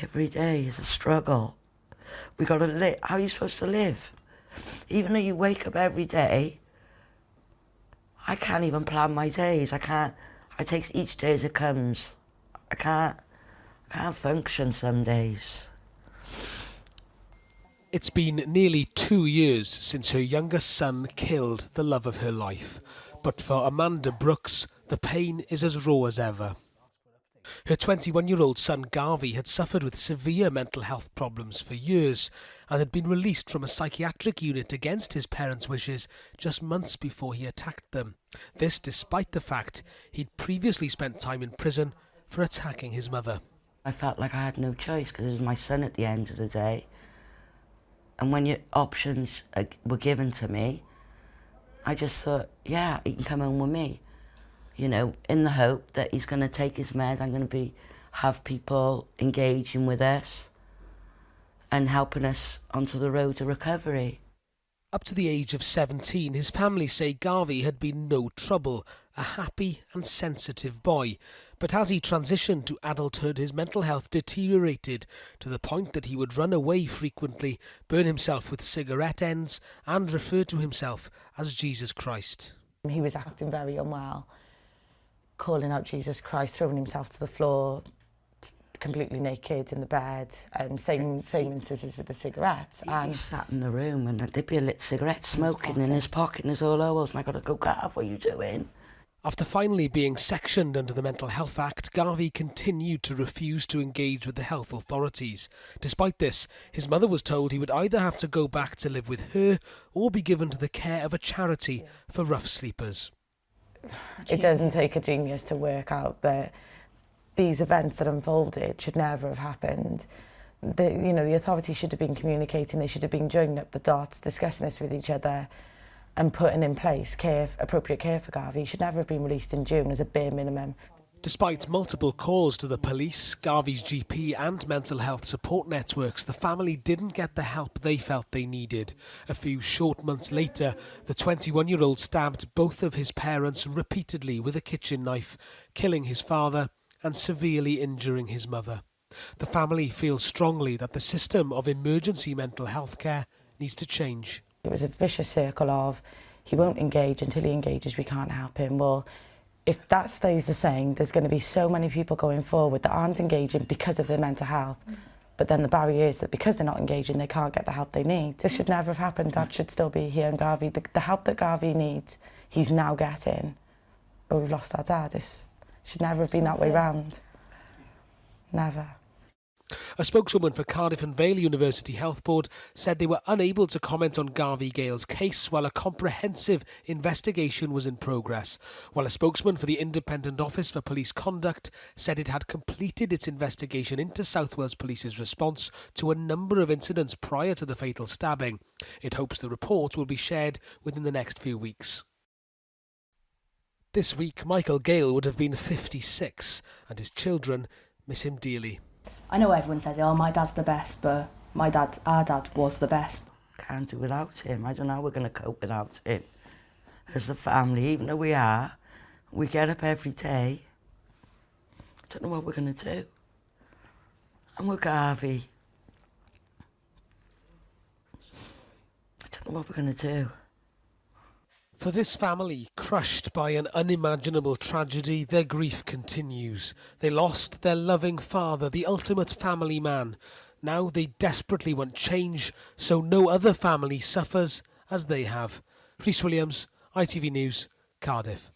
Every day is a struggle. We got to live. How are you supposed to live? Even though you wake up every day, I can't even plan my days. I take each day as it comes. I can't function some days. It's been nearly 2 years since her youngest son killed the love of her life. But for Amanda Brookes, the pain is as raw as ever. Her 21-year-old son Garvey had suffered with severe mental health problems for years and had been released from a psychiatric unit against his parents' wishes just months before he attacked them. This despite the fact he'd previously spent time in prison for attacking his mother. I felt like I had no choice because it was my son at the end of the day. And when your options were given to me, I just thought, yeah, he can come home with me. You know, in the hope that he's going to take his med, I'm going to have people engaging with us and helping us onto the road to recovery. Up to the age of 17, his family say Garvey had been no trouble, a happy and sensitive boy. But as he transitioned to adulthood, his mental health deteriorated to the point that he would run away frequently, burn himself with cigarette ends and refer to himself as Jesus Christ. He was acting very unwell, calling out Jesus Christ, throwing himself to the floor, completely naked in the bed, same instances with the cigarettes. He sat in the room and there'd be a lit cigarette smoking in his pocket and his all overs, and I got to go, Gav, what are you doing? After finally being sectioned under the Mental Health Act, Garvey continued to refuse to engage with the health authorities. Despite this, his mother was told he would either have to go back to live with her or be given to the care of a charity for rough sleepers. It doesn't take a genius to work out that these events that unfolded should never have happened. The authorities should have been communicating, they should have been joining up the dots, discussing this with each other and putting in place appropriate care for Garvey. He should never have been released in June as a bare minimum. Despite multiple calls to the police, Garvey's GP and mental health support networks, the family didn't get the help they felt they needed. A few short months later, the 21-year-old stabbed both of his parents repeatedly with a kitchen knife, killing his father and severely injuring his mother. The family feels strongly that the system of emergency mental health care needs to change. It was a vicious circle of, he won't engage, until he engages we can't help him. Well, if that stays the same, there's going to be so many people going forward that aren't engaging because of their mental health. But then the barrier is that because they're not engaging, they can't get the help they need. This should never have happened. Dad should still be here, and Garvey, the help that Garvey needs, he's now getting. But we've lost our dad. It should never have been that way round. Never. A spokeswoman for Cardiff and Vale University Health Board said they were unable to comment on Garvey Gayle's case while a comprehensive investigation was in progress, while a spokesman for the Independent Office for Police Conduct said it had completed its investigation into South Wales Police's response to a number of incidents prior to the fatal stabbing. It hopes the report will be shared within the next few weeks. This week, Michael Gayle would have been 56, and his children miss him dearly. I know everyone says, oh, my dad's the best, but our dad was the best. Can't do without him. I don't know how we're going to cope without him. As a family, even though we get up every day. I don't know what we're going to do. And with Garvey, I don't know what we're going to do. For this family, crushed by an unimaginable tragedy, their grief continues. They lost their loving father, the ultimate family man. Now they desperately want change, so no other family suffers as they have. Rhys Williams, ITV News, Cardiff.